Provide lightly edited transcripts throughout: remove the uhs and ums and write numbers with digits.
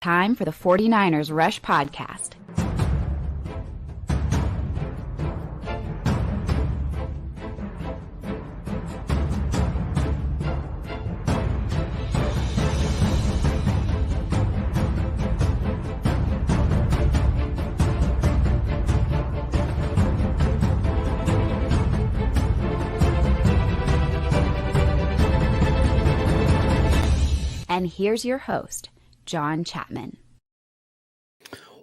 Time for the 49ers Rush Podcast. And here's your host, John Chapman.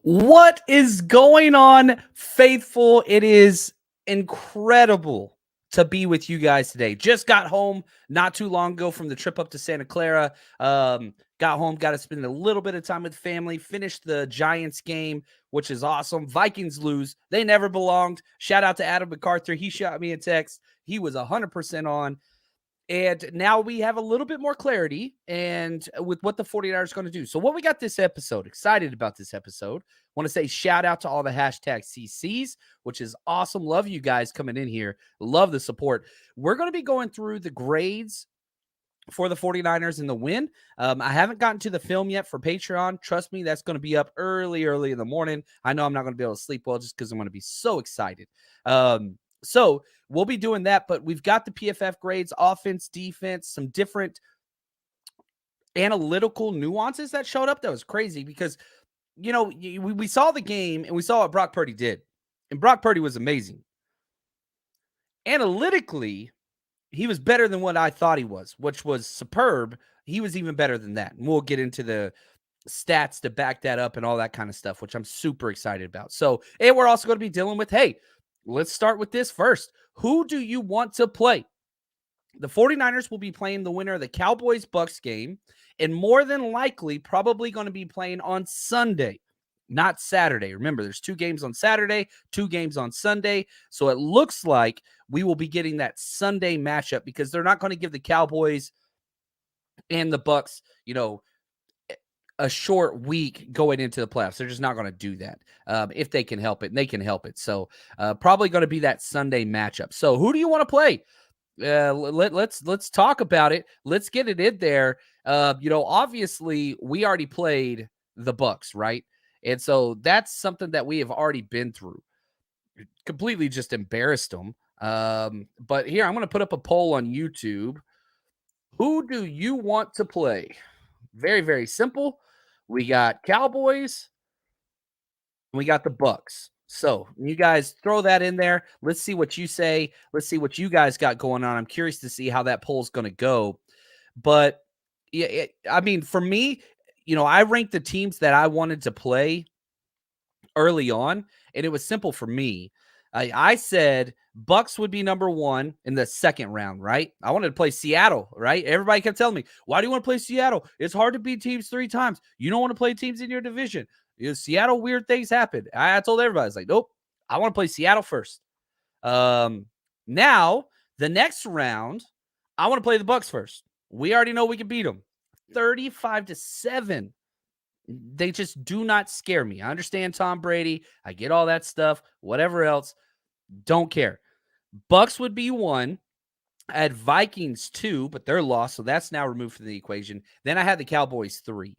What is going on, faithful? It is incredible to be with you guys today. Just got home not too long ago from the trip up to Santa Clara. Got home, got to spend a little bit of time with family, finished the Giants game, which is awesome. Vikings lose. They never belonged. Shout out to Adam MacArthur. He shot me a text. He was 100% on. And now we have a little bit more clarity and with what the 49ers are going to do. So what we got this episode, excited about this episode. Want to say shout out to all the hashtag CCs, which is awesome. Love you guys coming in here. Love the support. We're going to be going through the grades for the 49ers in the win. I haven't gotten to the film yet for Patreon. Trust me, that's going to be up early in the morning. I know I'm not going to be able to sleep well just because I'm going to be so excited. So we'll be doing that, but we've got the PFF grades, offense, defense, some different analytical nuances that showed up. That was crazy because, you know, we saw the game and we saw what Brock Purdy did. And Brock Purdy was amazing. Analytically, he was better than what I thought he was, which was superb. He was even better than that. And we'll get into the stats to back that up and all that kind of stuff, which I'm super excited about. So, and we're also going to be dealing with, hey, let's start with this first. Who do you want to play? The 49ers will be playing the winner of the Cowboys-Bucks game, and more than likely probably going to be playing on Sunday, not Saturday. Remember, there's 2 games on Saturday, 2 games on Sunday. So it looks like we will be getting that Sunday matchup because they're not going to give the Cowboys and the Bucks, you know, a short week going into the playoffs. They're just not going to do that if they can help it, and they can help it. So probably going to be that Sunday matchup. So who do you want to play? Let's talk about it. Let's get it in there. You know, obviously we already played the Bucks, right? And so that's something that we have already been through. Completely just embarrassed them. But here I'm going to put up a poll on YouTube. Who do you want to play? Very, very simple. We got Cowboys. We got the Bucks. So you guys throw that in there. Let's see what you say. Let's see what you guys got going on. I'm curious to see how that poll is going to go. But yeah, I mean, for me, you know, I ranked the teams that I wanted to play early on, and it was simple for me. I said Bucks would be number 1 in the second round, right? I wanted to play Seattle, right? Everybody kept telling me, why do you want to play Seattle? It's hard to beat teams 3 times. You don't want to play teams in your division. Seattle, weird things happen. I told everybody, I was like, nope, I want to play Seattle first. Now, the next round, I want to play the Bucks first. We already know we can beat them. 35-7. They just do not scare me. I understand Tom Brady. I get all that stuff. Whatever else, don't care. Bucks would be 1. I had Vikings 2, but they're lost, so that's now removed from the equation. Then I had the Cowboys 3,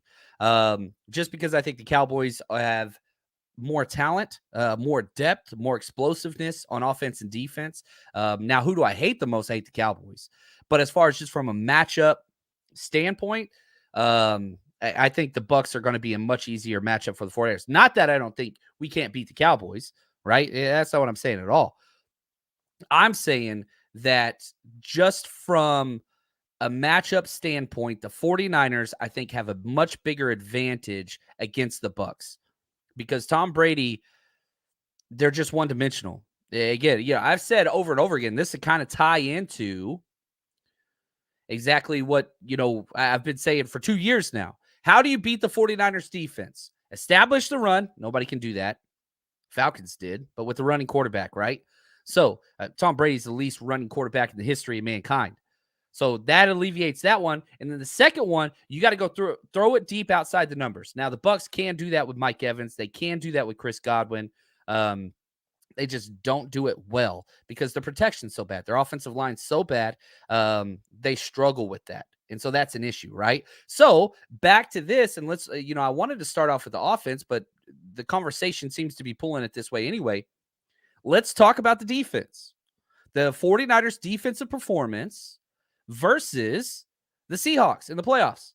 just because I think the Cowboys have more talent, more depth, more explosiveness on offense and defense. Now, who do I hate the most? I hate the Cowboys. But as far as just from a matchup standpoint, I think the Bucks are going to be a much easier matchup for the 49ers. Not that I don't think we can't beat the Cowboys, right? That's not what I'm saying at all. I'm saying that just from a matchup standpoint, the 49ers, I think, have a much bigger advantage against the Bucks because Tom Brady, they're just one-dimensional. Again, yeah, I've said over and over again, this to kind of tie into exactly what, you know, I've been saying for 2 years now. How do you beat the 49ers defense? Establish the run. Nobody can do that. Falcons did, but with the running quarterback, right? So Tom Brady's the least running quarterback in the history of mankind. So that alleviates that one. And then the second one, you got to go throw it deep outside the numbers. Now, the Bucks can do that with Mike Evans. They can do that with Chris Godwin. They just don't do it well because the protection's so bad. Their offensive line's so bad. They struggle with that. And so that's an issue, right? So back to this, and let's, I wanted to start off with the offense, but the conversation seems to be pulling it this way anyway. Let's talk about the defense. The 49ers defensive performance versus the Seahawks in the playoffs.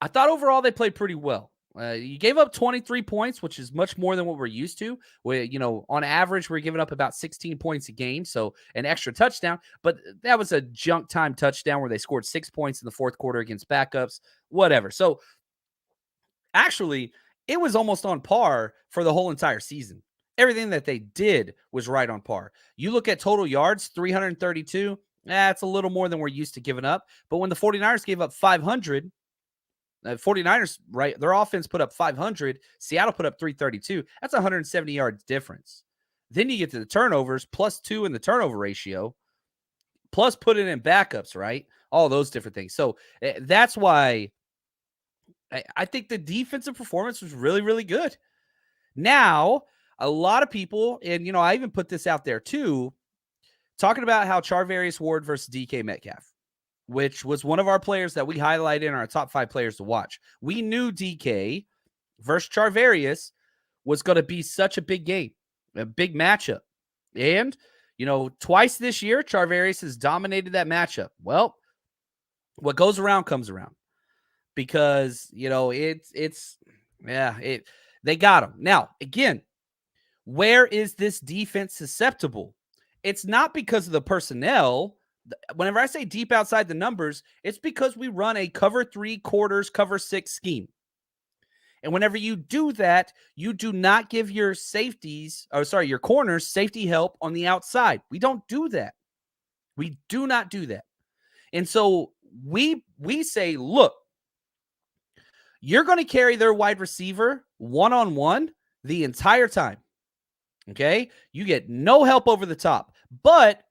I thought overall they played pretty well. You gave up 23 points, which is much more than what we're used to. On average, we're giving up about 16 points a game, so an extra touchdown. But that was a junk time touchdown where they scored 6 points in the fourth quarter against backups, whatever. So actually, it was almost on par for the whole entire season. Everything that they did was right on par. You look at total yards, 332. That's a little more than we're used to giving up. But when the 49ers gave up 500, 49ers, right, their offense put up 500. Seattle put up 332. That's 170 yards difference. Then you get to the turnovers, +2 in the turnover ratio, plus put it in backups, right? All those different things. So that's why I think the defensive performance was really, really good. Now, a lot of people, and, I even put this out there too, talking about how Charvarius Ward versus DK Metcalf, which was one of our players that we highlighted in our top 5 players to watch. We knew DK versus Charvarius was going to be such a big game, a big matchup. And, twice this year, Charvarius has dominated that matchup. Well, what goes around comes around because, they got him. Now, again, where is this defense susceptible? It's not because of the personnel. Whenever I say deep outside the numbers, it's because we run a cover 3 quarters, cover 6 scheme. And whenever you do that, you do not give your your corners safety help on the outside. We don't do that. We do not do that. And so we say, look, you're going to carry their wide receiver one-on-one the entire time. Okay? You get no help over the top. But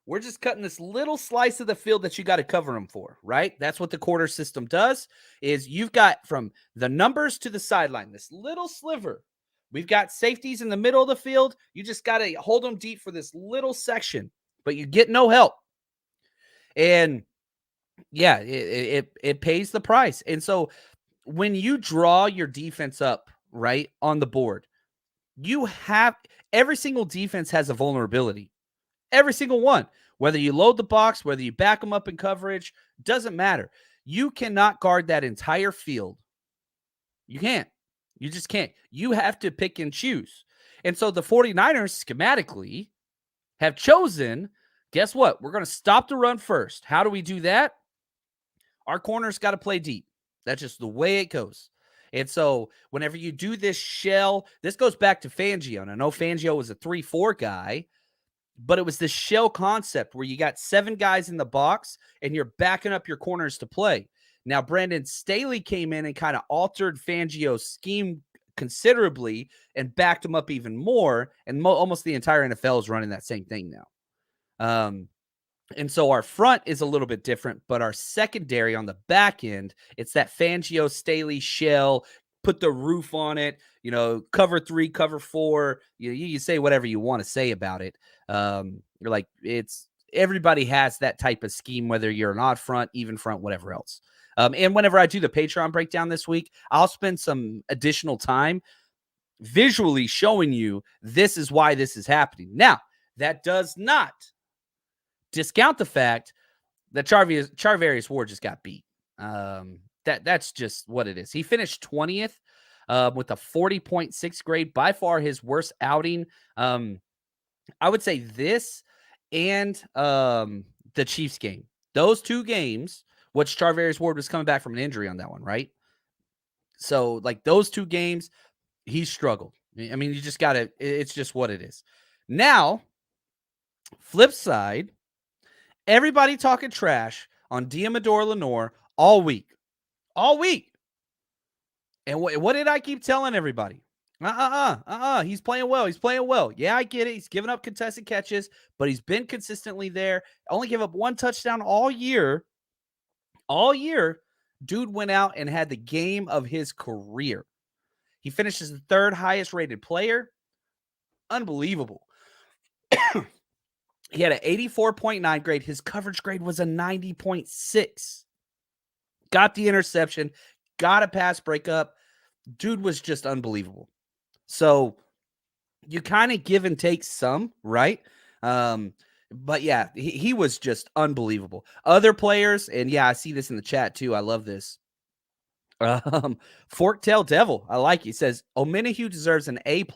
we're just cutting this little slice of the field that you got to cover them for, right? That's what the quarter system does, is you've got from the numbers to the sideline, this little sliver. We've got safeties in the middle of the field. You just got to hold them deep for this little section, but you get no help. And yeah, it pays the price. And so when you draw your defense up, right, on the board, you have every single defense has a vulnerability. Every single one. Whether you load the box, whether you back them up in coverage, doesn't matter. You cannot guard that entire field. You can't. You just can't. You have to pick and choose. And so the 49ers schematically have chosen, guess what? We're going to stop the run first. How do we do that? Our corners got to play deep. That's just the way it goes. And so whenever you do this shell, this goes back to Fangio. And I know Fangio was a 3-4 guy, but it was this shell concept where you got 7 guys in the box and you're backing up your corners to play. Now, Brandon Staley came in and kind of altered Fangio's scheme considerably and backed him up even more. And almost the entire NFL is running that same thing now. And so our front is a little bit different, but our secondary on the back end, it's that Fangio Staley shell, put the roof on it, cover 3, cover 4. You say whatever you want to say about it. You're like, everybody has that type of scheme, whether you're an odd front, even front, whatever else. And whenever I do the Patreon breakdown this week, I'll spend some additional time visually showing you this is why this is happening. Now, that does not discount the fact that Charvarius Ward just got beat. That's just what it is. He finished 20th with a 40.6 grade, by far his worst outing. I would say this and the Chiefs game. Those 2 games, which Charvarius Ward was coming back from an injury on that one, right? So, like, those 2 games, he struggled. I mean, you just got to, it's just what it is. Now, flip side, everybody talking trash on Diamador Lenore all week. All week. And what did I keep telling everybody? He's playing well. He's playing well. Yeah, I get it. He's given up contested catches, but he's been consistently there. Only gave up 1 touchdown all year. All year, dude went out and had the game of his career. He finishes the 3rd highest rated player. Unbelievable. He had an 84.9 grade. His coverage grade was a 90.6. got the interception, got a pass breakup. Dude was just unbelievable. So you kind of give and take some, right? But yeah, he was just unbelievable. Other players, and yeah, I see this in the chat too. I love this. Forktail Devil, I like it. He says Omenihu deserves an A++.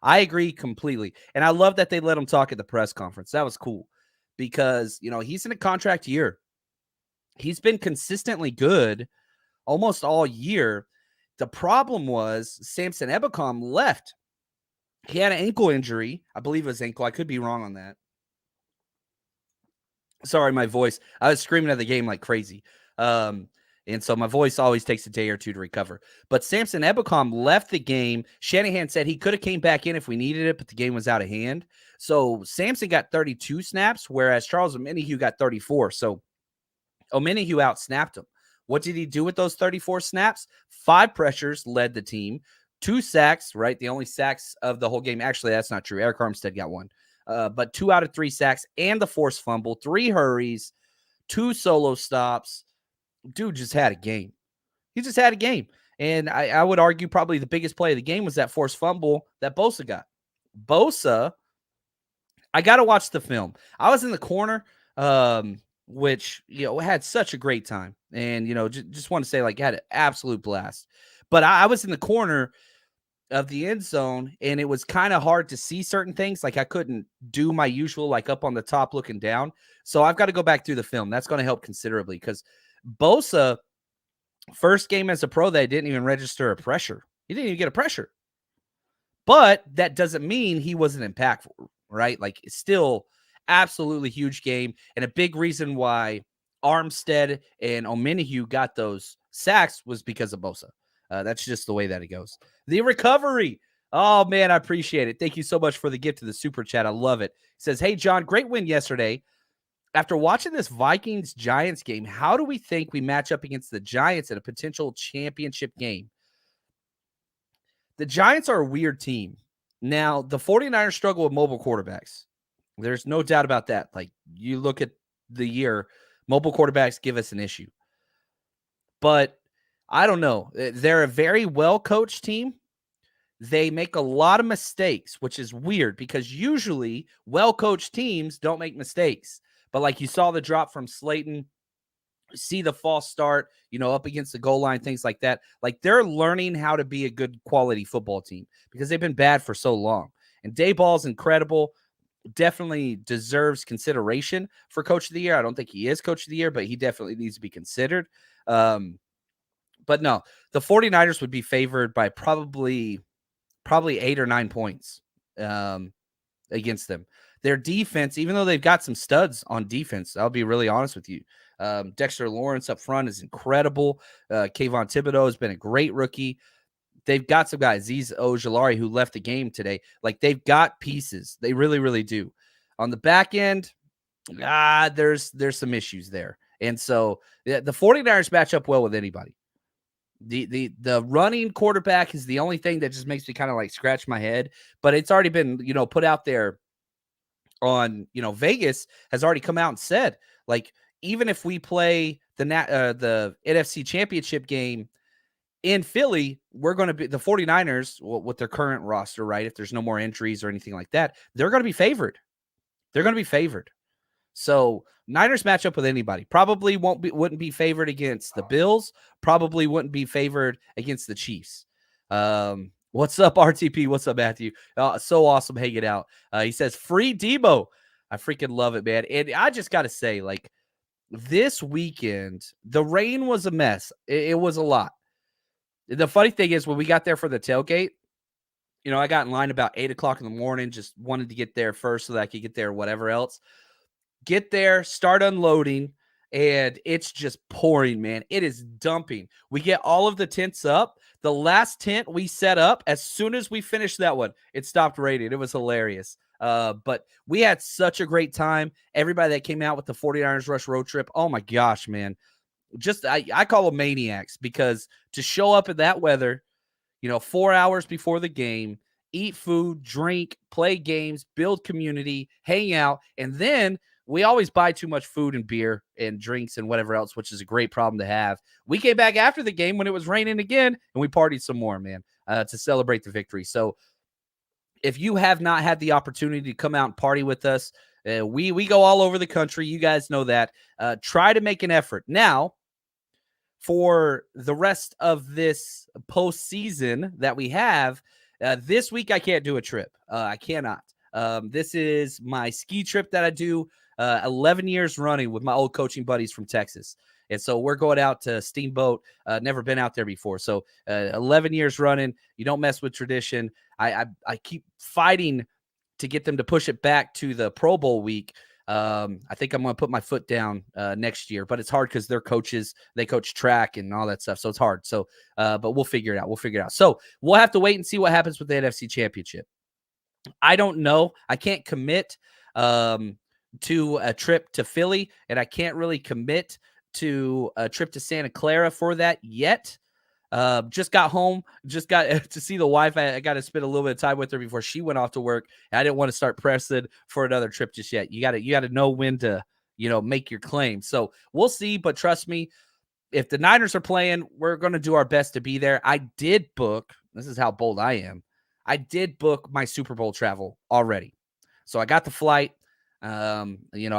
I agree completely, and I love that they let him talk at the press conference. That was cool because he's in a contract year. He's been consistently good almost all year. The problem was Samson Ebukam left. He had an ankle injury. I believe it was ankle. I could be wrong on that. Sorry, my voice. I was screaming at the game like crazy. And so my voice always takes a day or two to recover. But Samson Ebukam left the game. Shanahan said he could have came back in if we needed it, but the game was out of hand. So Samson got 32 snaps, whereas Charles Omenihu got 34. So Omenihu outsnapped him. What did he do with those 34 snaps? 5 pressures led the team. 2 sacks, right? The only sacks of the whole game. Actually, that's not true. Eric Armstead got 1. But 2 out of 3 sacks and the forced fumble, 3 hurries, 2 solo stops. Dude just had a game. He just had a game. And I would argue probably the biggest play of the game was that forced fumble that Bosa got. Bosa, I got to watch the film. I was in the corner, which, had such a great time. And, just want to say, had an absolute blast. But I was in the corner of the end zone, and it was kind of hard to see certain things. I couldn't do my usual, up on the top looking down. So I've got to go back through the film. That's going to help considerably because Bosa, first game as a pro, they didn't even register a pressure. He didn't even get a pressure. But that doesn't mean he wasn't impactful, right? It's still absolutely huge game. And a big reason why Armstead and Omenihu got those sacks was because of Bosa. That's just the way that it goes. The recovery. Oh, man, I appreciate it. Thank you so much for the gift to the super chat. I love it. It says, hey, John, great win yesterday. After watching this Vikings-Giants game, how do we think we match up against the Giants in a potential championship game? The Giants are a weird team. Now, the 49ers struggle with mobile quarterbacks. There's no doubt about that. You look at the year, mobile quarterbacks give us an issue. But I don't know. They're a very well-coached team. They make a lot of mistakes, which is weird because usually well-coached teams don't make mistakes. But you saw the drop from Slayton, see the false start, up against the goal line, things like that. They're learning how to be a good quality football team because they've been bad for so long. And Dayball's incredible. Definitely deserves consideration for Coach of the Year. I don't think he is Coach of the Year, but he definitely needs to be considered. But no, the 49ers would be favored by probably 8 or 9 points against them. Their defense, even though they've got some studs on defense, I'll be really honest with you. Dexter Lawrence up front is incredible. Kayvon Thibodeau has been a great rookie. They've got some guys, Azeez Ojulari, who left the game today. They've got pieces. They really, really do. On the back end, there's some issues there. And so the 49ers match up well with anybody. The running quarterback is the only thing that just makes me kind of scratch my head, but it's already been, put out there on, Vegas has already come out and said, even if we play the NFC Championship game in Philly, we're going to be the 49ers with their current roster, right? If there's no more injuries or anything like that, they're going to be favored. They're going to be favored. So Niners match up with anybody. Probably wouldn't be favored against the Bills. Probably wouldn't be favored against the Chiefs. What's up, RTP? What's up, Matthew? So awesome hanging out. He says, free Debo. I freaking love it, man. And I just got to say, this weekend, the rain was a mess. It was a lot. The funny thing is, when we got there for the tailgate, I got in line about 8 o'clock in the morning, just wanted to get there first so that I could get there, whatever else. Get there, start unloading, and it's just pouring, man. It is dumping. We get all of the tents up. The last tent we set up, as soon as we finished that one, it stopped raining. It was hilarious. But we had such a great time. Everybody that came out with the 49ers Rush road trip, oh my gosh, man. I call them maniacs because to show up in that weather, 4 hours before the game, eat food, drink, play games, build community, hang out, and then we always buy too much food and beer and drinks and whatever else, which is a great problem to have. We came back after the game when it was raining again, and we partied some more, man, to celebrate the victory. So if you have not had the opportunity to come out and party with us, we go all over the country. You guys know that. Try to make an effort. Now, for the rest of this postseason that we have, this week I can't do a trip. I cannot. This is my ski trip that I do 11 years running with my old coaching buddies from Texas. And so we're going out to Steamboat. Never been out there before. So 11 years running. You don't mess with tradition. I keep fighting to get them to push it back to the Pro Bowl week. I think I'm going to put my foot down next year, but it's hard because they're coaches. They coach track and all that stuff. So it's hard. So, but we'll figure it out. So we'll have to wait and see what happens with the NFC Championship. I don't know. I can't commit to a trip to Philly, and I can't really commit to a trip to Santa Clara for that yet. Just got home, just got to see the wife. I got to spend a little bit of time with her before she went off to work. I didn't want to start pressing for another trip just yet. You got to know when to, make your claim. So we'll see, but trust me, if the Niners are playing, we're going to do our best to be there. I did book, this is how bold I am. I did book my Super Bowl travel already. So I got the flight. I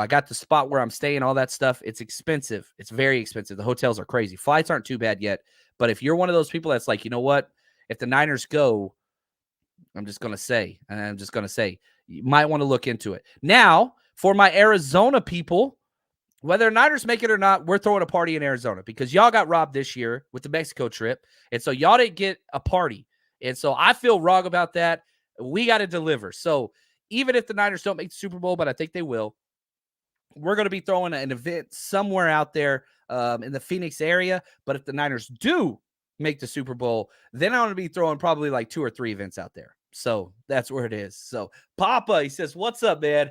got the spot where I'm staying, all that stuff. It's expensive. It's very expensive. The hotels are crazy. Flights aren't too bad yet. But if you're one of those people that's like, you know what? If the Niners go, I'm just going to say, you might want to look into it. Now, for my Arizona people, whether Niners make it or not, we're throwing a party in Arizona because y'all got robbed this year with the Mexico trip. And so y'all didn't get a party. And so I feel wrong about that. We got to deliver. So even if the Niners don't make the Super Bowl, but I think they will, we're going to be throwing an event somewhere out there in the Phoenix area. But if the Niners do make the Super Bowl, then I'm going to be throwing probably like 2 or 3 events out there. So that's where it is. So Papa, he says, what's up, man?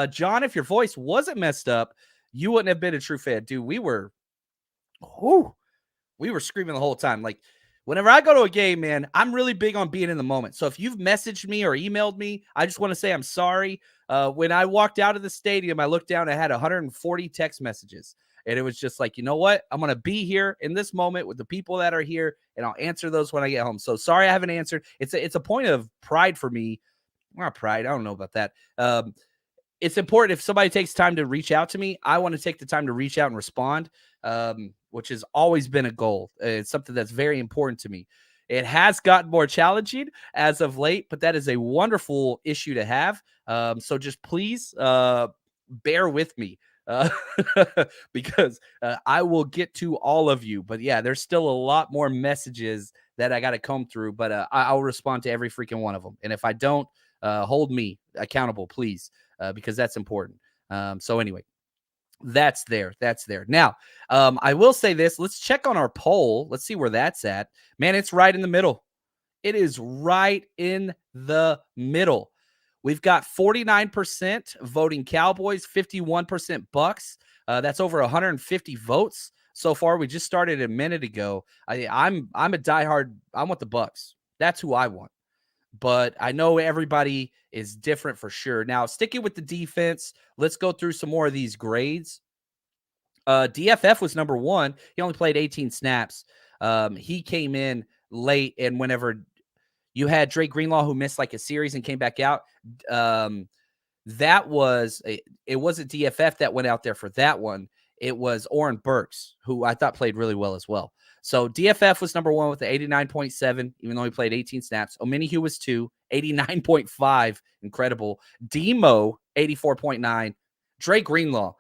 John, if your voice wasn't messed up, you wouldn't have been a true fan. Dude, we were screaming the whole time. Like, whenever I go to a game, man, I'm really big on being in the moment. So if you've messaged me or emailed me, I just want to say I'm sorry. When I walked out of the stadium, I looked down, I had 140 text messages. And it was just like, you know what? I'm going to be here in this moment with the people that are here, and I'll answer those when I get home. So sorry I haven't answered. It's a point of pride for me. Not pride. I don't know about that. It's important if somebody takes time to reach out to me. I want to take the time to reach out and respond, which has always been a goal. It's something that's very important to me. It has gotten more challenging as of late, but that is a wonderful issue to have. So just please bear with me because I will get to all of you. But yeah, there's still a lot more messages that I got to comb through, but I'll respond to every freaking one of them. And if I don't, hold me accountable, please. Because that's important. So anyway, that's there. Now, I will say this. Let's check on our poll. Let's see where that's at. Man, it's right in the middle. It is right in the middle. We've got 49% voting Cowboys, 51% Bucks. That's over 150 votes so far. We just started a minute ago. I'm a diehard. I want the Bucks. That's who I want. But I know everybody is different for sure. Now, sticking with the defense, let's go through some more of these grades. DFF was number 1. He only played 18 snaps. He came in late, and whenever you had Drake Greenlaw, who missed like a series and came back out, it wasn't DFF that went out there for that one. It was Oren Burks, who I thought played really well as well. So DFF was number 1 with the 89.7, even though he played 18 snaps. Omenihu was 2, 89.5, incredible. Demo, 84.9. Drake Greenlaw.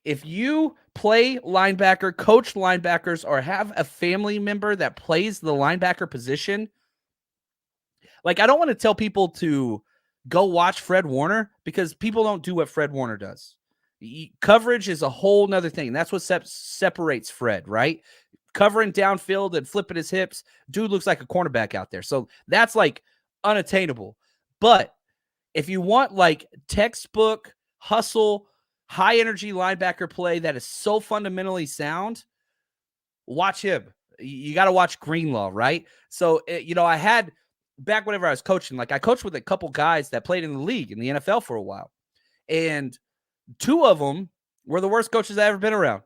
If you play linebacker, coach linebackers, or have a family member that plays the linebacker position, like, I don't want to tell people to go watch Fred Warner because people don't do what Fred Warner does. Coverage is a whole nother thing. That's what separates Fred, right? Covering downfield and flipping his hips. Dude looks like a cornerback out there. So that's like unattainable. But if you want like textbook hustle, high energy linebacker play that is so fundamentally sound, watch him. You got to watch Greenlaw, right? So, I had back whenever I was coaching, like I coached with a couple guys that played in the league in the NFL for a while. And two of them were the worst coaches I've ever been around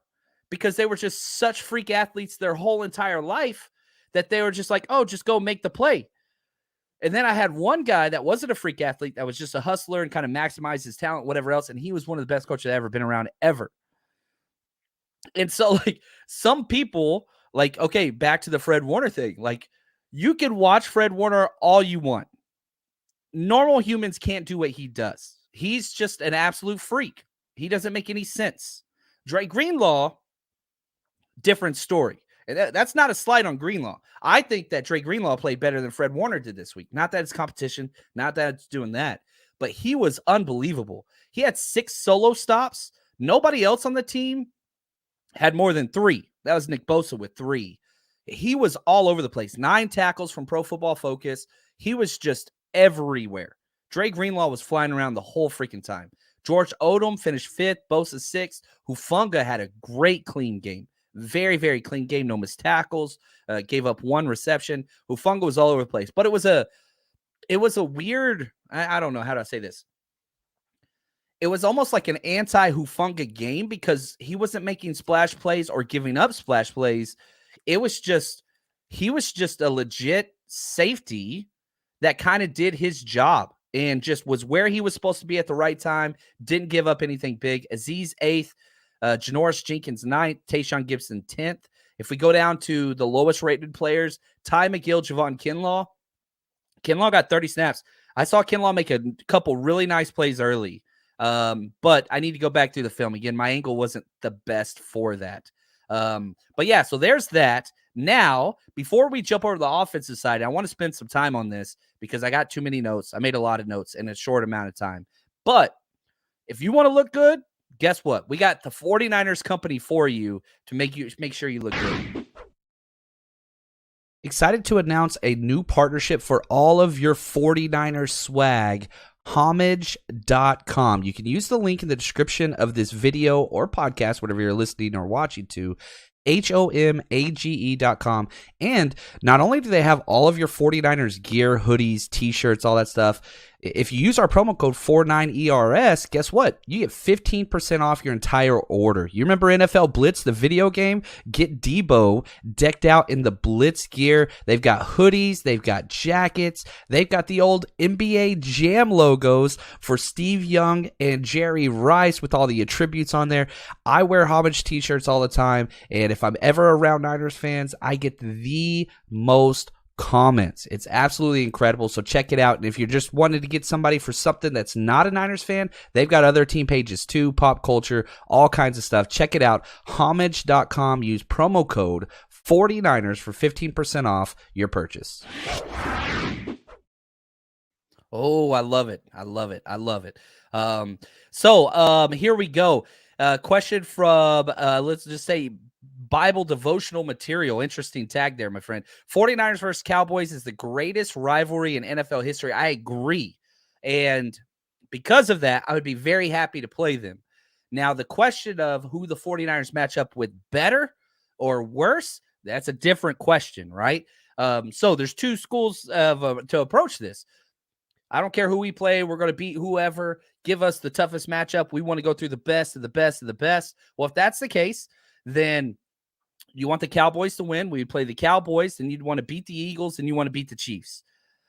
because they were just such freak athletes their whole entire life that they were just like, oh, just go make the play. And then I had one guy that wasn't a freak athlete, that was just a hustler and kind of maximized his talent, whatever else. And he was one of the best coaches I've ever been around ever. And so, like, some people, like, okay, back to the Fred Warner thing. Like, you can watch Fred Warner all you want. Normal humans can't do what he does. He's just an absolute freak. He doesn't make any sense. Dre Greenlaw, different story. And that's not a slight on Greenlaw. I think that Dre Greenlaw played better than Fred Warner did this week. Not that it's competition, not that it's doing that, but he was unbelievable. He had 6 solo stops. Nobody else on the team had more than 3. That was Nick Bosa with 3. He was all over the place. 9 tackles from Pro Football Focus. He was just everywhere. Dre Greenlaw was flying around the whole freaking time. George Odom finished 5th, Bosa 6th. Hufanga had a great clean game. Very, very clean game. No missed tackles. Gave up 1 reception. Hufanga was all over the place. But it was a weird, I don't know how to say this. It was almost like an anti-Hufanga game because he wasn't making splash plays or giving up splash plays. He was just a legit safety that kind of did his job and just was where he was supposed to be at the right time. Didn't give up anything big. Aziz 8th, Janoris Jenkins 9th, Tayshaun Gibson 10th. If we go down to the lowest rated players, Ty McGill, Javon Kinlaw. Kinlaw got 30 snaps. I saw Kinlaw make a couple really nice plays early. But I need to go back through the film again. My angle wasn't the best for that. But yeah, so there's that. Now, before we jump over to the offensive side, I want to spend some time on this because I got too many notes. I made a lot of notes in a short amount of time. But if you want to look good, guess what? We got the 49ers company for you to make sure you look good. Excited to announce a new partnership for all of your 49ers swag. Homage.com. You can use the link in the description of this video or podcast, whatever you're listening or watching to. HOMAGE.com. And not only do they have all of your 49ers gear, hoodies, t-shirts, all that stuff, if you use our promo code 49ERS, guess what? You get 15% off your entire order. You remember NFL Blitz, the video game? Get Debo decked out in the Blitz gear. They've got hoodies. They've got jackets. They've got the old NBA Jam logos for Steve Young and Jerry Rice with all the attributes on there. I wear Homage t-shirts all the time, and if I'm ever around Niners fans, I get the most comments. It's absolutely incredible. So check it out. And if you're just wanting to get somebody for something that's not a Niners fan, they've got other team pages too, pop culture, all kinds of stuff. Check it out. Homage.com. Use promo code 49ers for 15% off your purchase. Oh, I love it. I love it. I love it. So here we go. Question from, let's just say, Bible devotional material. Interesting tag there, my friend. 49ers versus Cowboys is the greatest rivalry in NFL history. I agree. And because of that, I would be very happy to play them. Now, the question of who the 49ers match up with better or worse, that's a different question, right? So there's 2 schools of to approach this. I don't care who we play. We're going to beat whoever. Give us the toughest matchup. We want to go through the best of the best of the best. Well, if that's the case, then you want the Cowboys to win. We play the Cowboys, and you'd want to beat the Eagles, and you want to beat the Chiefs.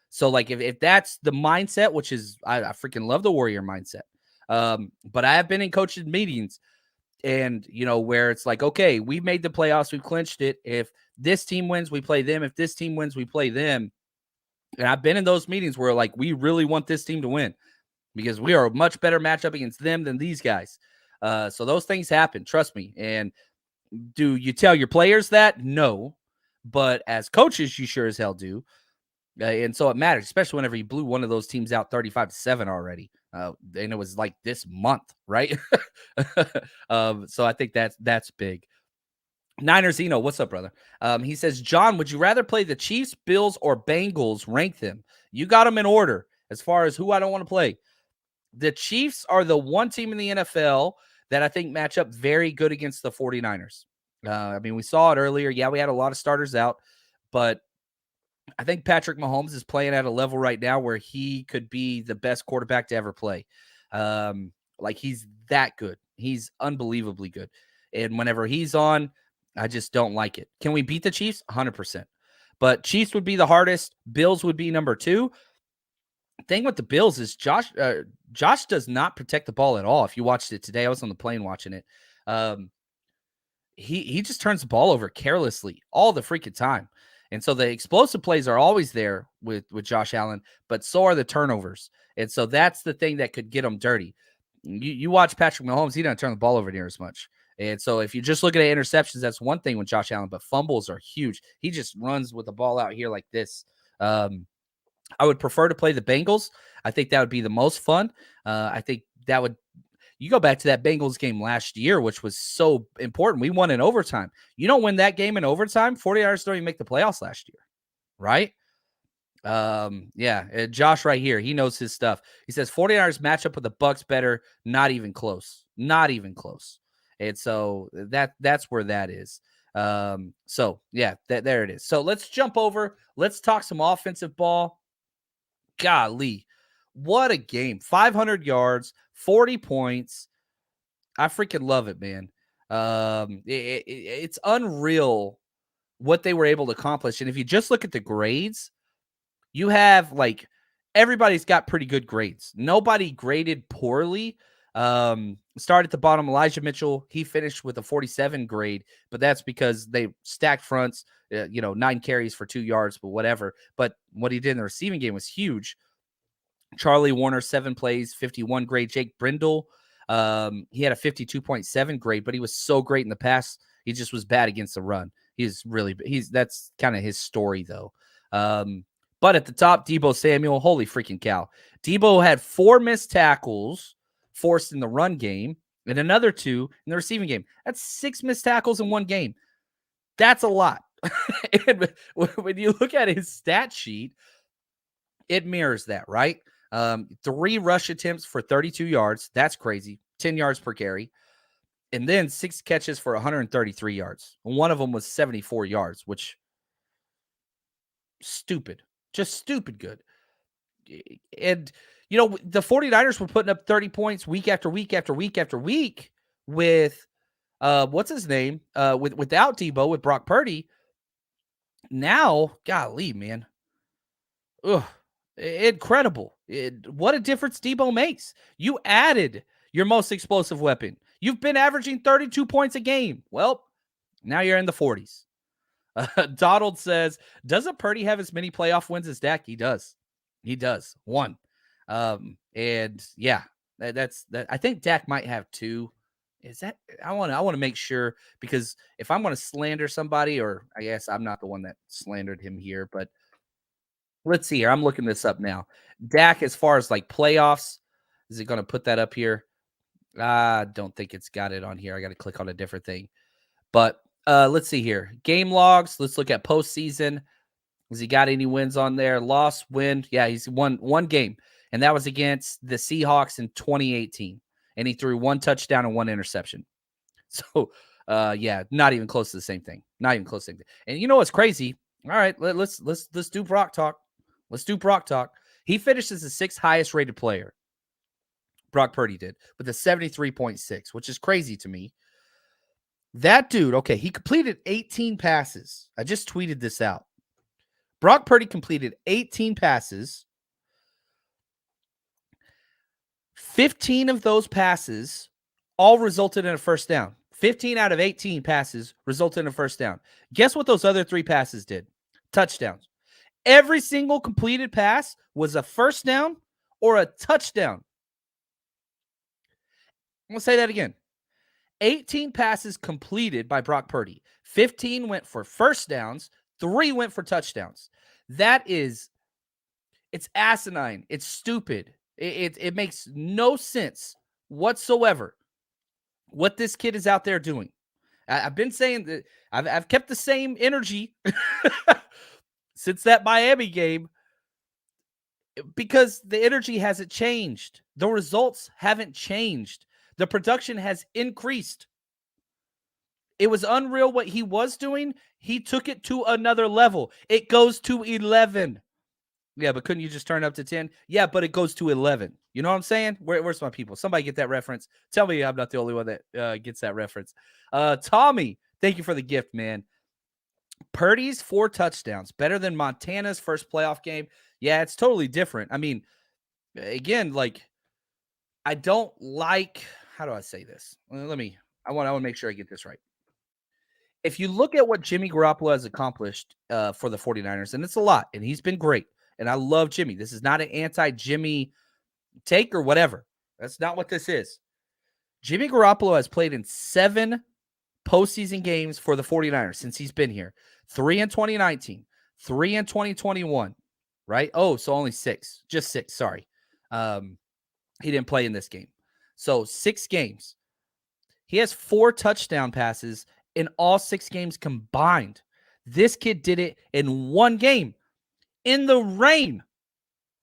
So, like, if that's the mindset, which is I freaking love the Warrior mindset. But I have been in coaching meetings, and where it's like, okay, we've made the playoffs, we've clinched it. If this team wins, we play them. If this team wins, we play them. And I've been in those meetings where, like, we really want this team to win because we are a much better matchup against them than these guys. So those things happen, trust me. And do you tell your players that? No. But as coaches, you sure as hell do. And so it matters, especially whenever you blew one of those teams out 35-7 already. And it was like this month, right? So I think that's big. Niners, what's up, brother? He says, John, would you rather play the Chiefs, Bills, or Bengals? Rank them. You got them in order as far as who I don't want to play. The Chiefs are the one team in the NFL that I think match up very good against the 49ers. We saw it earlier. Yeah, we had a lot of starters out, but I think Patrick Mahomes is playing at a level right now where he could be the best quarterback to ever play. Like he's that good. He's unbelievably good. And whenever he's on, I just don't like it. Can we beat the Chiefs? 100%. But Chiefs would be the hardest. Bills would be number 2. Thing with the Bills is Josh does not protect the ball at all. If you watched it today, I was on the plane watching it. He just turns the ball over carelessly all the freaking time. And so the explosive plays are always there with Josh Allen, but so are the turnovers. And so that's the thing that could get him dirty. You watch Patrick Mahomes, he doesn't turn the ball over near as much. And so if you just look at interceptions, that's one thing with Josh Allen, but fumbles are huge. He just runs with the ball out here like this. I would prefer to play the Bengals. I think that would be the most fun. I think that would, you go back to that Bengals game last year, which was so important. We won in overtime. You don't win that game in overtime, 49ers don't even make the playoffs last year, right? Yeah, Josh right here, he knows his stuff. He says 49ers match up with the Bucks better, not even close. Not even close. And so that's where that is. So yeah, there it is. So let's jump over. Let's talk some offensive ball. Golly, what a game. 500 yards, 40 points. I freaking love it, man. It's unreal what they were able to accomplish. And if you just look at the grades, you have like everybody's got pretty good grades. Nobody graded poorly. Start at the bottom. Elijah Mitchell, he finished with a 47 grade, but that's because they stacked fronts, 9 carries for 2 yards, but whatever. But what he did in the receiving game was huge. Charlie Warner, 7 plays, 51 grade. Jake Brindle, he had a 52.7 grade, but he was so great in the pass. He just was bad against the run. That's kind of his story though. But at the top, Deebo Samuel, holy freaking cow. Deebo had 4 missed tackles forced in the run game and another 2 in the receiving game. That's 6 missed tackles in one game. That's a lot. And when you look at his stat sheet, it mirrors that, right? 3 rush attempts for 32 yards. That's crazy. 10 yards per carry. And then 6 catches for 133 yards. One of them was 74 yards, which stupid. Just stupid good. And, the 49ers were putting up 30 points week after week after week after week with, what's his name? Without Deebo, with Brock Purdy. Now, golly, man. Ugh. Incredible. What a difference Deebo makes. You added your most explosive weapon. You've been averaging 32 points a game. Well, now you're in the 40s. Donald says, doesn't Purdy have as many playoff wins as Dak? He does. He does. 1. And yeah, that's that. I think Dak might have 2. Is that, I want to make sure, because if I'm going to slander somebody, or I guess I'm not the one that slandered him here, but let's see here. I'm looking this up now. Dak, as far as like playoffs, is it going to put that up here? I don't think it's got it on here. I got to click on a different thing. But let's see here. Game logs. Let's look at postseason. Has he got any wins on there? Loss, win. Yeah, he's won 1 game. And that was against the Seahawks in 2018. And he threw 1 touchdown and 1 interception. So, yeah, not even close to the same thing. Not even close to the same thing. And you know what's crazy? All right, let's do Brock talk. Let's do Brock talk. He finished as the 6th highest rated player. Brock Purdy did, with a 73.6, which is crazy to me. That dude, okay, he completed 18 passes. I just tweeted this out. Brock Purdy completed 18 passes. 15 of those passes all resulted in a first down. 15 out of 18 passes resulted in a first down. Guess what those other 3 passes did? Touchdowns. Every single completed pass was a first down or a touchdown. I'm going to say that again. 18 passes completed by Brock Purdy. 15 went for first downs. 3 went for touchdowns. It's asinine. It's stupid. It makes no sense whatsoever what this kid is out there doing. I've been saying that I've kept the same energy since that Miami game, because the energy hasn't changed. The results haven't changed. The production has increased. It was unreal what he was doing. He took it to another level. It goes to 11. Yeah, but couldn't you just turn up to 10? Yeah, but it goes to 11. You know what I'm saying? Where's my people? Somebody get that reference. Tell me I'm not the only one that gets that reference. Tommy, thank you for the gift, man. Purdy's 4 touchdowns, better than Montana's first playoff game. Yeah, it's totally different. I mean, again, like, I don't like, how do I say this? I want to make sure I get this right. If you look at what Jimmy Garoppolo has accomplished for the 49ers, and it's a lot, and he's been great, and I love Jimmy. This is not an anti-Jimmy take or whatever. That's not what this is. Jimmy Garoppolo has played in 7 postseason games for the 49ers since he's been here. 3 in 2019, 3 in 2021, right? Oh, so only 6. Just 6, sorry. He didn't play in this game. So 6 games. He has 4 touchdown passes in all 6 games combined. This kid did it in 1 game. In the rain.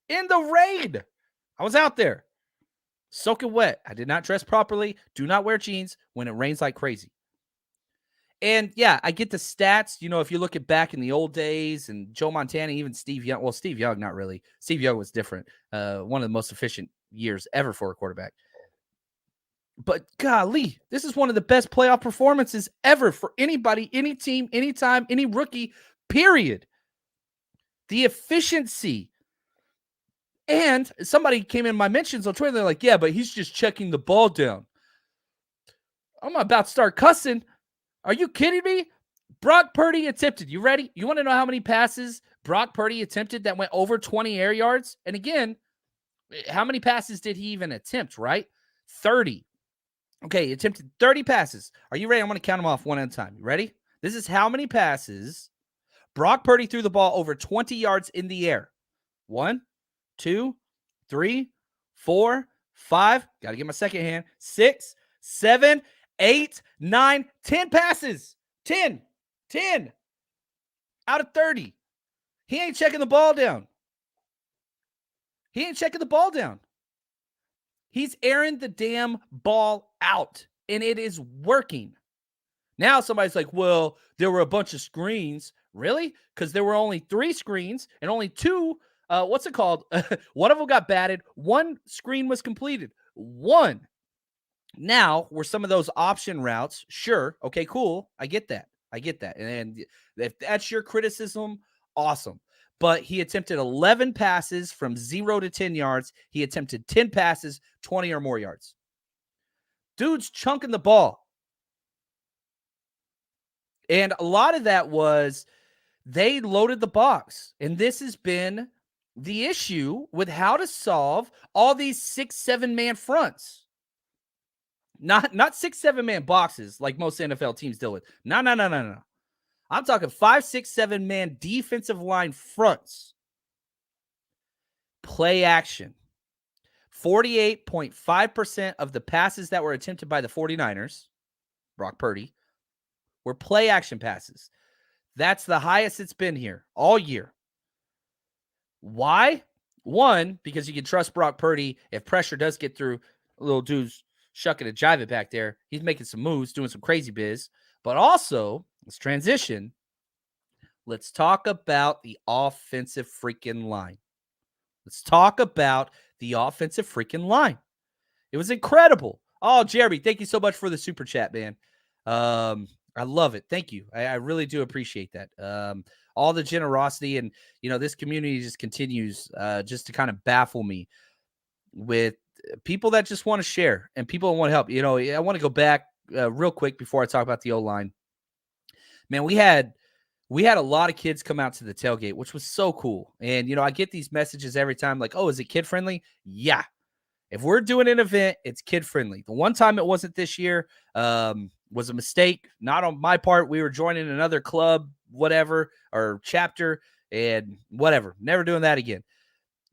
In the rain. I was out there. Soaking wet. I did not dress properly. Do not wear jeans when it rains like crazy. And yeah, I get the stats. You know, if you look at back in the old days and Joe Montana, even Steve Young. Well, Steve Young, not really. Steve Young was different. One of the most efficient years ever for a quarterback. But golly, this is one of the best playoff performances ever for anybody, any team, anytime, any rookie, period. The efficiency. And somebody came in my mentions on Twitter. They're like, yeah, but he's just checking the ball down. I'm about to start cussing. Are you kidding me? Brock Purdy attempted. You ready? You want to know how many passes Brock Purdy attempted that went over 20 air yards? And again, how many passes did he even attempt, right? 30. Okay, he attempted 30 passes. Are you ready? I'm going to count them off one at a time. You ready? This is how many passes Brock Purdy threw the ball over 20 yards in the air. 1, 2, 3, 4, 5. Got to get my second hand. 6, 7, 8, 9, 10 passes. 10 out of 30. He ain't checking the ball down. He's airing the damn ball out, and it is working. Now somebody's like, well, there were a bunch of screens. Really? Because there were only 3 screens and only 2, what's it called? One of them got batted. 1 screen was completed. 1. Now, were some of those option routes? Sure. Okay, cool. I get that. And if that's your criticism, awesome. But he attempted 11 passes from 0 to 10 yards. He attempted 10 passes, 20 or more yards. Dude's chunking the ball. And a lot of that was they loaded the box. And this has been the issue with how to solve all these 6-7 man fronts. Not 6-7 man boxes like most NFL teams deal with. No. I'm talking 5, 6, 7 man defensive line fronts. Play action. 48.5% of the passes that were attempted by the 49ers, Brock Purdy, were play action passes. That's the highest it's been here all year. Why? 1, because you can trust Brock Purdy. If pressure does get through, little dude's shucking and jiving back there. He's making some moves, doing some crazy biz. But also, let's transition. Let's talk about the offensive freaking line. It was incredible. Oh, Jeremy, thank you so much for the super chat, man. I love it. Thank you. I really do appreciate that. All the generosity, and this community just continues just to kind of baffle me with people that just want to share and people want to help. I want to go back real quick before I talk about the O-line. Man, we had a lot of kids come out to the tailgate, which was so cool. And, I get these messages every time like, oh, is it kid friendly? Yeah. If we're doing an event, it's kid friendly. The one time it wasn't this year was a mistake. Not on my part. We were joining another club, whatever, or chapter, and whatever. Never doing that again.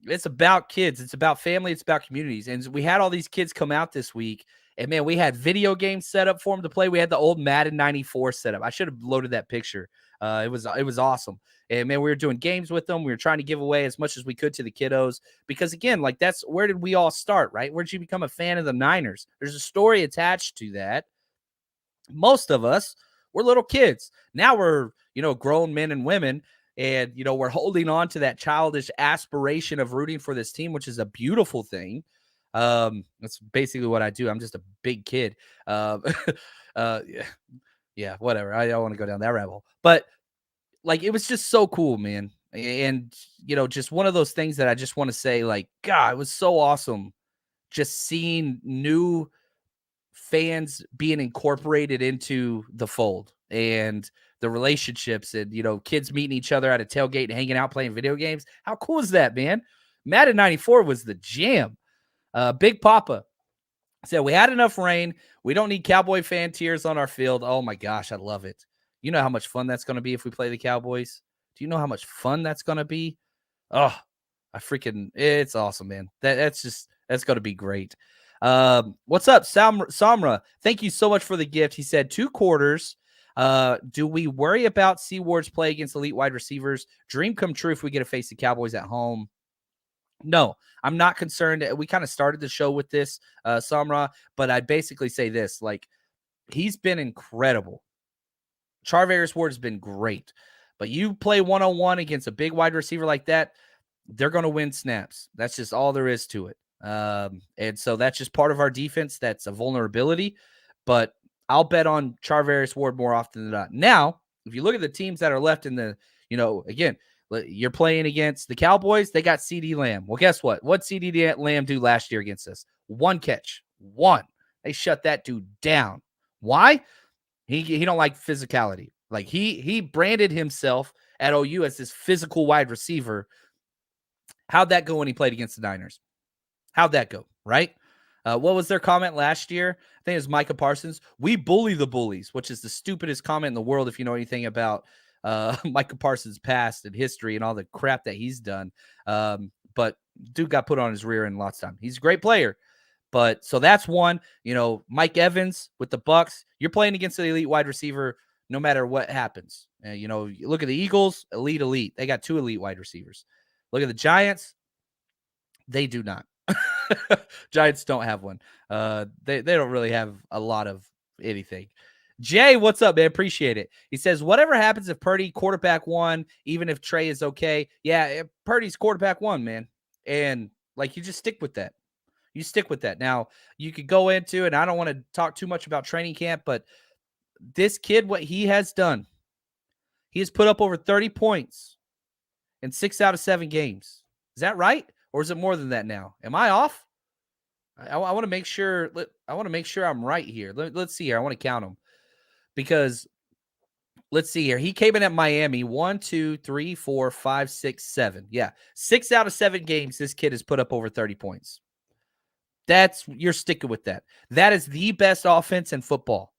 It's about kids. It's about family. It's about communities. And we had all these kids come out this week. And, man, we had video games set up for them to play. We had the old Madden 94 set up. I should have loaded that picture. It was awesome. And, man, we were doing games with them. We were trying to give away as much as we could to the kiddos. Because, again, like, that's where did we all start, right? Where did you become a fan of the Niners? There's a story attached to that. Most of us We're little kids. Now we're, grown men and women. And, we're holding on to that childish aspiration of rooting for this team, which is a beautiful thing. That's basically what I do. I'm just a big kid. Yeah, whatever. I don't want to go down that rabbit hole. But like, it was just so cool, man. And, just one of those things that I just want to say, like, God, it was so awesome just seeing new fans being incorporated into the fold and the relationships and, kids meeting each other at a tailgate and hanging out playing video games. How cool is that, man? Madden 94 was the jam. Big Papa said, we had enough rain. We don't need Cowboy fan tears on our field. Oh my gosh, I love it. You know how much fun that's going to be if we play the Cowboys? Do you know how much fun that's going to be? Oh, it's awesome, man. That's going to be great. What's up, Samra? Thank you so much for the gift. He said 2 quarters. Do we worry about Seaward's play against elite wide receivers? Dream come true if we get to face the Cowboys at home. No, I'm not concerned. We kind of started the show with this, Samra, but I basically say this, like, he's been incredible. Charvarius Ward has been great, but you play 1-on-1 against a big wide receiver like that, they're going to win snaps. That's just all there is to it. And so that's just part of our defense. That's a vulnerability, but I'll bet on Charvarius Ward more often than not. Now, if you look at the teams that are left in the, again, you're playing against the Cowboys. They got CD Lamb. Well, guess what? What CD Lamb do last year against us? 1 catch. 1. They shut that dude down. Why? He don't like physicality. Like, he branded himself at OU as this physical wide receiver. How'd that go when he played against the Niners? How'd that go, right? What was their comment last year? I think it was Micah Parsons. We bully the bullies, which is the stupidest comment in the world if you know anything about Micah Parsons' past and history and all the crap that he's done. But dude got put on his rear end lots of time. He's a great player. But so that's one. Mike Evans with the Bucks. You're playing against an elite wide receiver no matter what happens. You look at the Eagles, elite. They got 2 elite wide receivers. Look at the Giants. They do not. Giants don't have one. They don't really have a lot of anything. Jay, what's up, man? Appreciate it. He says, whatever happens if Purdy quarterback 1, even if Trey is okay. Yeah, Purdy's quarterback 1, man. And like, you just stick with that. You stick with that. Now, you could go into, and I don't want to talk too much about training camp, but this kid, what he has done, he has put up over 30 points in 6 out of 7 games. Is that right? Or is it more than that now? Am I off? I want to make sure. I want to make sure I'm right here. Let's see here. I want to count them because let's see here. He came in at Miami 1, 2, 3, 4, 5, 6, 7. Yeah, 6 out of 7 games. This kid has put up over 30 points. You're sticking with that. That is the best offense in football.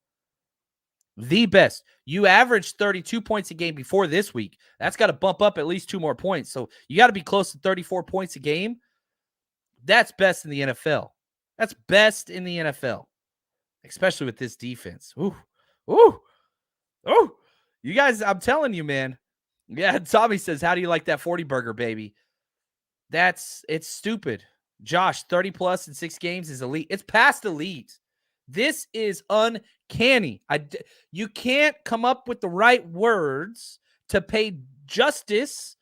The best. You averaged 32 points a game before this week. That's got to bump up at least 2 more points. So you got to be close to 34 points a game. That's best in the NFL. That's best in the NFL, especially with this defense. Ooh. You guys, I'm telling you, man. Yeah, Tommy says, how do you like that 40 burger, baby? It's stupid. Josh, 30 plus in 6 games is elite. It's past elite. This is uncanny. You can't come up with the right words to pay justice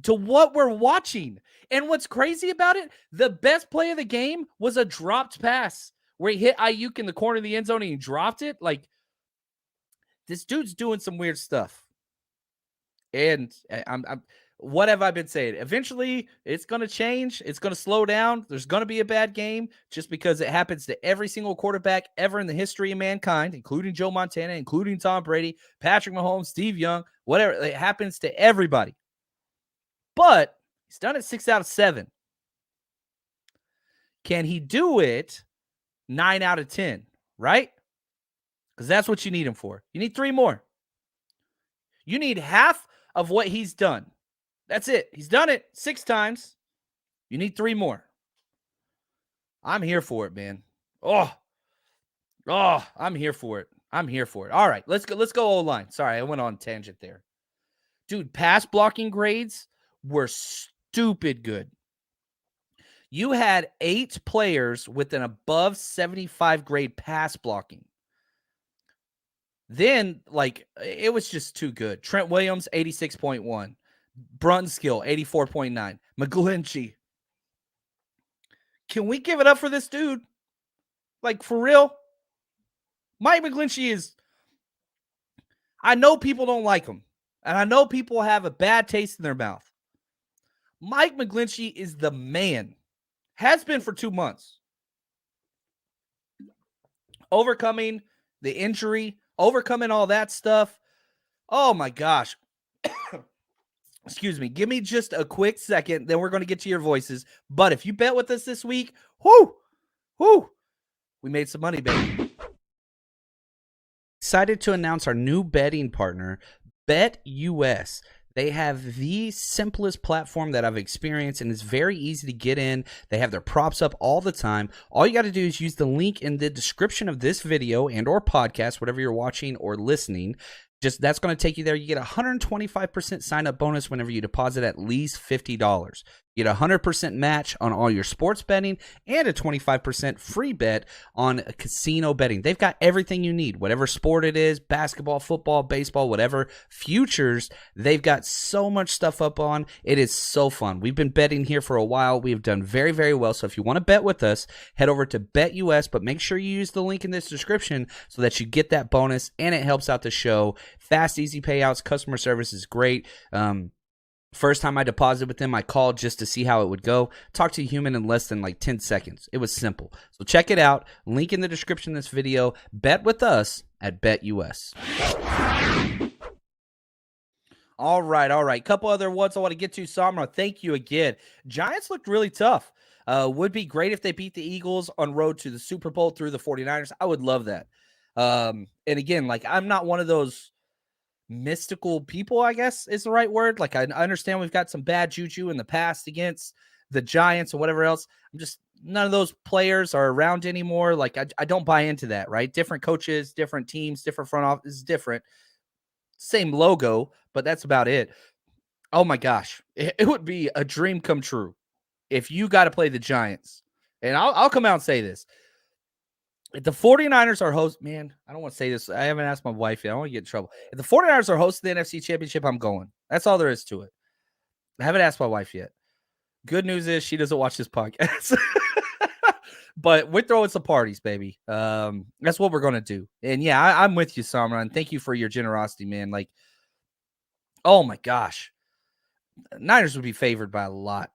to what we're watching. And what's crazy about it, the best play of the game was a dropped pass where he hit Ayuk in the corner of the end zone and he dropped it. Like, this dude's doing some weird stuff. And what have I been saying? Eventually, it's going to change. It's going to slow down. There's going to be a bad game just because it happens to every single quarterback ever in the history of mankind, including Joe Montana, including Tom Brady, Patrick Mahomes, Steve Young, whatever. It happens to everybody. But he's done it 6 out of 7. Can he do it 9 out of 10, right? Because that's what you need him for. You need 3 more. You need half of what he's done. That's it. He's done it 6 times. You need 3 more. I'm here for it, man. Oh, I'm here for it. All right, let's go O-line. Sorry, I went on tangent there. Dude, pass blocking grades were stupid good. You had 8 players with an above 75 grade pass blocking. Then, like, it was just too good. Trent Williams, 86.1. Brunskill, 84.9. McGlinchey. Can we give it up for this dude? Like, for real? Mike McGlinchey is, I know people don't like him, and I know people have a bad taste in their mouth. Mike McGlinchey is the man. Has been for 2 months. Overcoming the injury, overcoming all that stuff. Oh my gosh. Excuse me. Give me just a quick second, then we're going to get to your voices. But if you bet with us this week, whoo, we made some money, baby. Excited to announce our new betting partner, BetUS. They have the simplest platform that I've experienced, and it's very easy to get in. They have their props up all the time. All you got to do is use the link in the description of this video and or podcast, whatever you're watching or listening. Just that's going to take you there. You get a 125% sign up bonus whenever you deposit at least $50. You get a 100% match on all your sports betting and a 25% free bet on casino betting. They've got everything you need, whatever sport it is, basketball, football, baseball, whatever. Futures, they've got so much stuff up on. It is so fun. We've been betting here for a while. We have done very, very well. So if you want to bet with us, head over to BetUS, but make sure you use the link in this description so that you get that bonus and it helps out the show. Fast, easy payouts. Customer service is great. First time I deposited with them, I called just to see how it would go. Talked to a human in less than like 10 seconds. It was simple. So check it out. Link in the description of this video. Bet with us at BetUS. All right. Couple other ones I want to get to. Samra, thank you again. Giants looked really tough. Would be great if they beat the Eagles on road to the Super Bowl through the 49ers. I would love that. And again, like, I'm not one of those mystical people, I guess is the right word. Like, I understand we've got some bad juju in the past against the Giants or whatever else. I'm just, none of those players are around anymore. Like, I don't buy into that, right? Different coaches, different teams, different front office, different, same logo, but that's about it. Oh my gosh. It would be a dream come true if you got to play the Giants. And I'll come out and say this. If the 49ers are host, man, I don't want to say this. I haven't asked my wife yet. I don't want to get in trouble. If the 49ers are hosting the NFC Championship, I'm going. That's all there is to it. I haven't asked my wife yet. Good news is she doesn't watch this podcast. But we're throwing some parties, baby. That's what we're going to do. And yeah, I'm with you, Samra. And thank you for your generosity, man. Like, oh my gosh. Niners would be favored by a lot.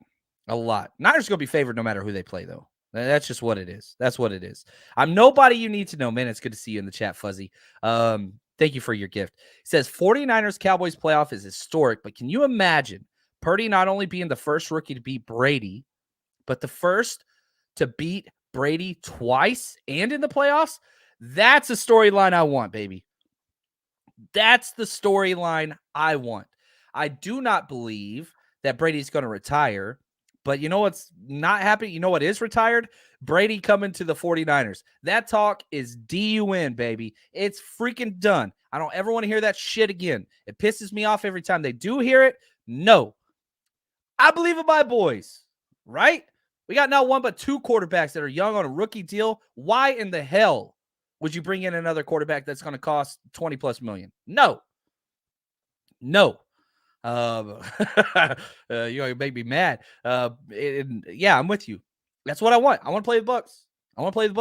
A lot. Niners are going to be favored no matter who they play, though. That's just what it is. That's what it is. I'm nobody you need to know. Man, it's good to see you in the chat, Fuzzy. Thank you for your gift. It says 49ers Cowboys playoff is historic, but can you imagine Purdy not only being the first rookie to beat Brady, but the first to beat Brady twice and in the playoffs? That's a storyline I want, baby. That's the storyline I want. I do not believe that Brady's going to retire. But you know what's not happening? You know what is retired? Brady coming to the 49ers. That talk is DUN, baby. It's freaking done. I don't ever want to hear that shit again. It pisses me off every time they do hear it. No. I believe in my boys, right? We got not one but two quarterbacks that are young on a rookie deal. Why in the hell would you bring in another quarterback that's going to cost 20 plus million? No. You're gonna make me mad. Yeah, I'm with you. That's what I want. I want to play the Bucks. I want to play the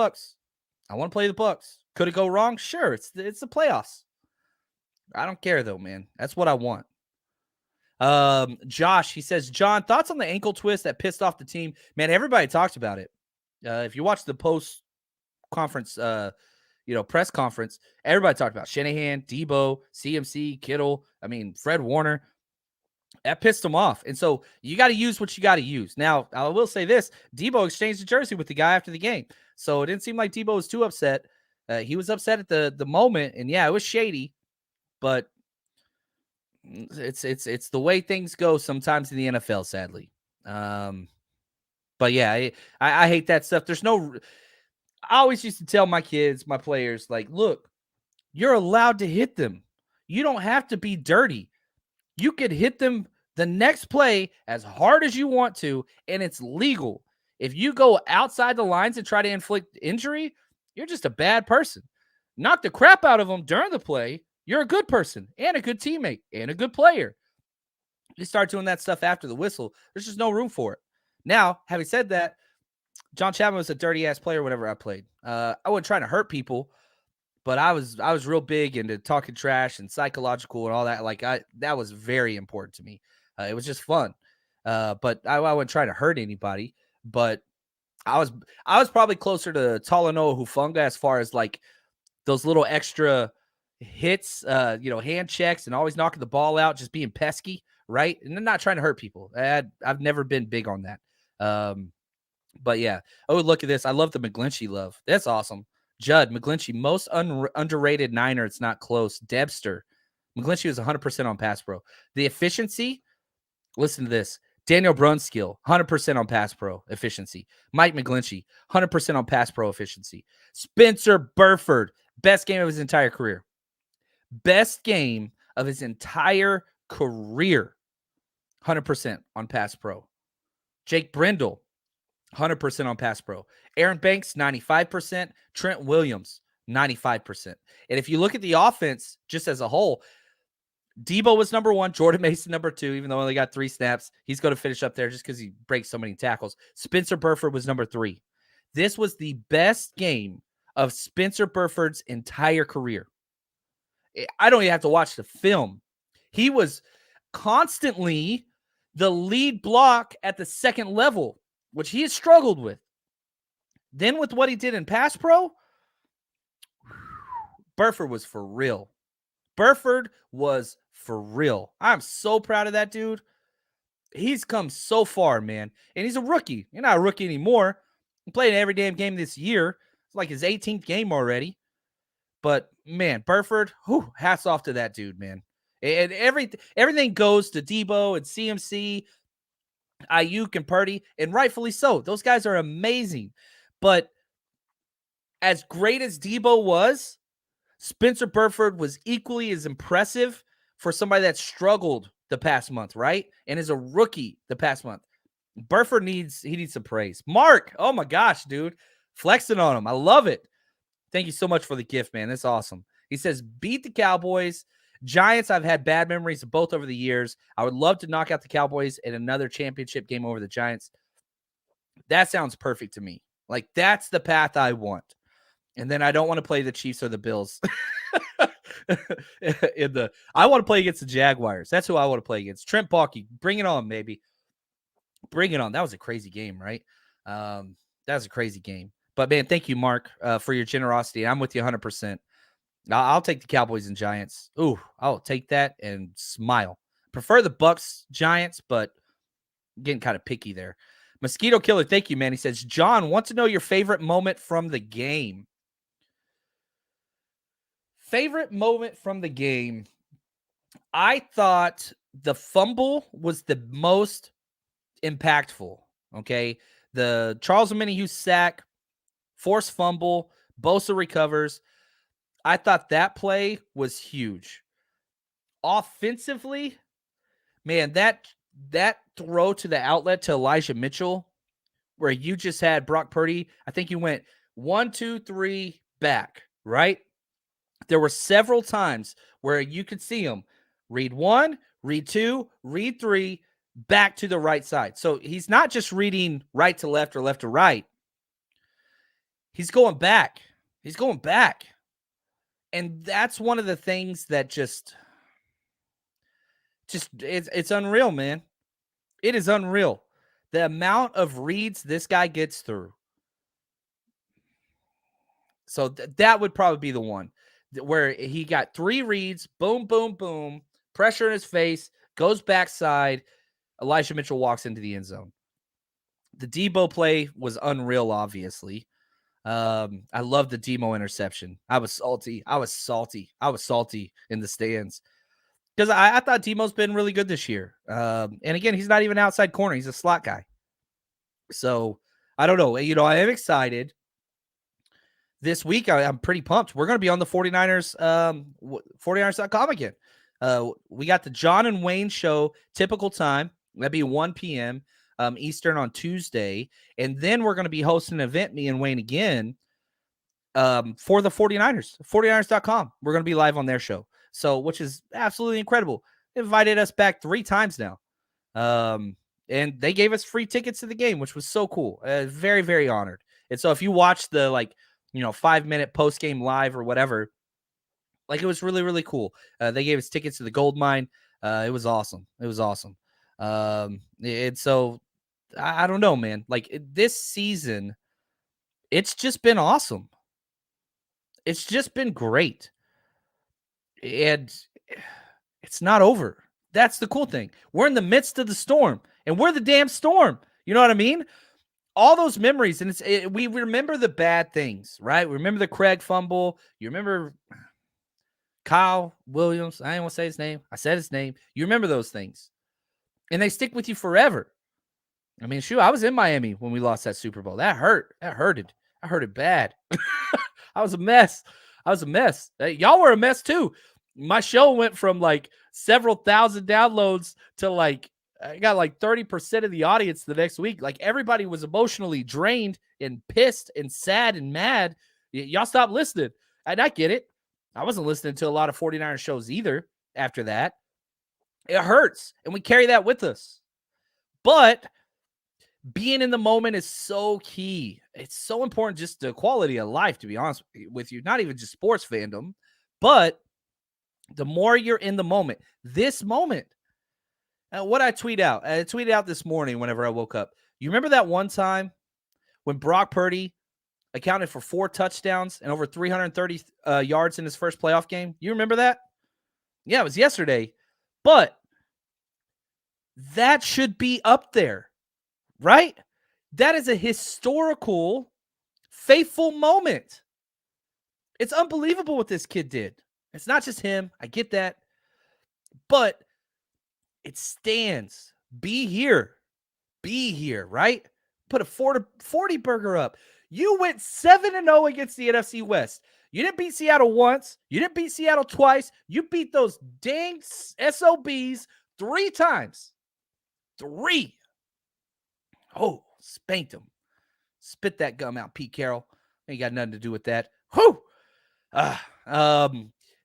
Bucks. Could it go wrong? Sure. It's the playoffs. I don't care though, man. That's what I want. Josh, he says, John, thoughts on the ankle twist that pissed off the team? Man, everybody talked about it. If you watch the post conference, press conference, everybody talked about Shanahan, Debo, CMC, Kittle. I mean, Fred Warner. That pissed him off. And so you got to use what you got to use. Now, I will say this. Debo exchanged a jersey with the guy after the game. So it didn't seem like Debo was too upset. He was upset at the moment. And yeah, it was shady. But it's the way things go sometimes in the NFL, sadly. But yeah, I hate that stuff. I always used to tell my kids, my players, like, look, you're allowed to hit them. You don't have to be dirty. You could hit them the next play as hard as you want to, and it's legal. If you go outside the lines and try to inflict injury, you're just a bad person. knock the crap out of them during the play, you're a good person and a good teammate and a good player. You start doing that stuff after the whistle, there's just no room for it. Now, having said that, John Chapman was a dirty ass player whenever I played. I wasn't trying to hurt people, but I was real big into talking trash and psychological and all that. Like that was very important to me. It was just fun. But I wasn't trying to hurt anybody. But I was probably closer to Talanoa Hufanga as far as like those little extra hits, hand checks and always knocking the ball out, just being pesky, right? And not trying to hurt people. I've never been big on that. But yeah. Oh, look at this. I love the McGlinchey love. That's awesome. Judd, McGlinchey, most underrated Niner. It's not close. Debster. McGlinchey was 100% on pass pro. The efficiency, listen to this. Daniel Brunskill, 100% on pass pro efficiency. Mike McGlinchey, 100% on pass pro efficiency. Spencer Burford, best game of his entire career. Best game of his entire career. 100% on pass pro. Jake Brindle, 100% on pass pro. Aaron Banks, 95%. Trent Williams, 95%. And if you look at the offense just as a whole, Debo was number 1. Jordan Mason, number 2, even though he only got 3 snaps. He's going to finish up there just because he breaks so many tackles. Spencer Burford was number 3. This was the best game of Spencer Burford's entire career. I don't even have to watch the film. He was constantly the lead block at the second level, which he has struggled with. Then with what he did in pass pro, Burford was for real. Burford was for real. I'm so proud of that dude. He's come so far, man. And he's a rookie. You're not a rookie anymore. He played every damn game this year. It's like his 18th game already. But, man, Burford, hats off to that dude, man. And everything goes to Debo and CMC, Ayuk and Purdy, and rightfully so. Those guys are amazing. But as great as Debo was, Spencer Burford was equally as impressive for somebody that struggled the past month, right? And is a rookie the past month. Burford needs some praise. Mark, oh my gosh, dude. Flexing on him. I love it. Thank you so much for the gift, man. That's awesome. He says, beat the Cowboys. Giants, I've had bad memories of both over the years. I would love to knock out the Cowboys in another championship game over the Giants. That sounds perfect to me. Like, that's the path I want. And then I don't want to play the Chiefs or the Bills. I want to play against the Jaguars. That's who I want to play against. Trent Baalke, bring it on, baby. Bring it on. That was a crazy game, right? That was a crazy game. But, man, thank you, Mark, for your generosity. I'm with you 100%. I'll take the Cowboys and Giants. Ooh, I'll take that and smile. Prefer the Bucks, Giants, but getting kind of picky there. Mosquito Killer, thank you, man. He says, John, want to know your favorite moment from the game. Favorite moment from the game. I thought the fumble was the most impactful, okay? The Charles Omenihu sack, forced fumble, Bosa recovers. I thought that play was huge. Offensively, man, that throw to the outlet to Elijah Mitchell, where you just had Brock Purdy, I think you went 1, 2, 3 back, right? There were several times where you could see him read 1, read 2, read 3, back to the right side. So he's not just reading right to left or left to right. He's going back. He's going back. And that's one of the things that just it's unreal, man. It is unreal. The amount of reads this guy gets through. So that would probably be the one where he got 3 reads, boom, boom, boom, pressure in his face, goes backside. Elijah Mitchell walks into the end zone. The Debo play was unreal, obviously. I love the Demo interception. I was salty in the stands because I thought Demo's been really good this year. And again, he's not even outside corner. He's a slot guy. So I don't know. I am excited. This week, I'm pretty pumped. We're going to be on the 49ers, 49ers.com again. We got the John and Wayne show, typical time. That'd be 1 p.m. Eastern on Tuesday. And then we're going to be hosting an event, me and Wayne again, for the 49ers, 49ers.com. We're going to be live on their show. So, which is absolutely incredible. They invited us back 3 times now. And they gave us free tickets to the game, which was so cool. Very, very honored. And so if you watch the 5-minute post game live or whatever, it was really, really cool. They gave us tickets to the gold mine. It was awesome. It was awesome. And so I don't know, man. This season, it's just been awesome. It's just been great. And it's not over. That's the cool thing. We're in the midst of the storm, and we're the damn storm. You know what I mean? All those memories, and we remember the bad things, right? We remember the Craig fumble. You remember Kyle Williams. I didn't want to say his name. I said his name. You remember those things, and they stick with you forever. I mean, shoot, I was in Miami when we lost that Super Bowl. That hurt. That hurted. I hurt it bad. I was a mess. Y'all were a mess too. My show went from several thousand downloads to I got 30% of the audience the next week. Everybody was emotionally drained and pissed and sad and mad. Y'all stopped listening. And I get it. I wasn't listening to a lot of 49er shows either after that. It hurts. And we carry that with us. But being in the moment is so key. It's so important, just the quality of life, to be honest with you. Not even just sports fandom, but the more you're in the moment, this moment. What I tweeted out this morning whenever I woke up. You remember that one time when Brock Purdy accounted for 4 touchdowns and over 330 yards in his first playoff game? You remember that? Yeah, it was yesterday. But that should be up there, right? That is a historical, faithful moment. It's unbelievable what this kid did. It's not just him. I get that. But it stands. Be here, right? Put a 40 burger up. You went 7-0 against the NFC West. You didn't beat Seattle once. You didn't beat Seattle twice. You beat those dang SOBs 3 times. 3. Oh, spanked them. Spit that gum out, Pete Carroll. Ain't got nothing to do with that. Whew.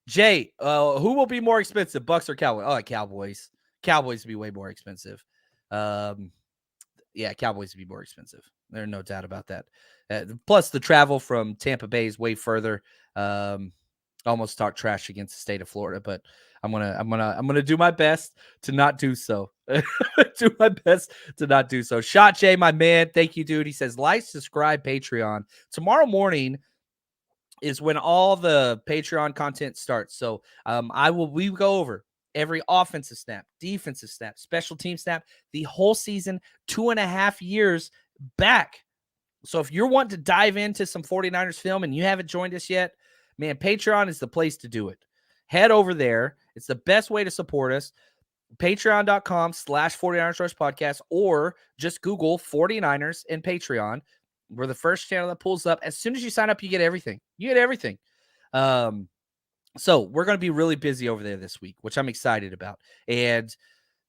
Jay, who will be more expensive, Bucks or Cowboys? Oh, Cowboys. Cowboys would be way more expensive. Yeah, Cowboys would be more expensive. There's no doubt about that. Plus, the travel from Tampa Bay is way further. Almost talk trash against the state of Florida, but I'm gonna do my best to not do so. Do my best to not do so. Shot Jay, my man, thank you, dude. He says, like, subscribe, Patreon. Tomorrow morning is when all the Patreon content starts. So we go over every offensive snap, defensive snap, special team snap, the whole season, 2.5 years back. So if you're wanting to dive into some 49ers film and you haven't joined us yet, man, Patreon is the place to do it. Head over there. It's the best way to support us. Patreon.com/49ers Rush Podcast, or just Google 49ers and Patreon. We're the first channel that pulls up. As soon as you sign up, you get everything. So we're going to be really busy over there this week, which I'm excited about. And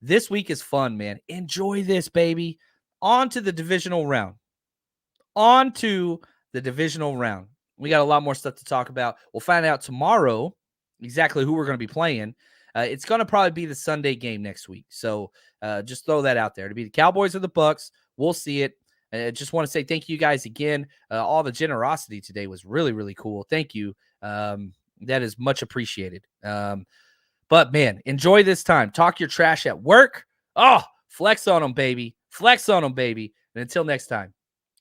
this week is fun, man. Enjoy this, baby. On to the divisional round. We got a lot more stuff to talk about. We'll find out tomorrow exactly who we're going to be playing. It's going to probably be the Sunday game next week. So just throw that out there. To be the Cowboys or the Bucks, we'll see it. I just want to say thank you guys again. All the generosity today was really, really cool. Thank you. That is much appreciated. But, man, enjoy this time. Talk your trash at work. Oh, flex on them, baby. And until next time,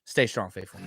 stay strong, faithful.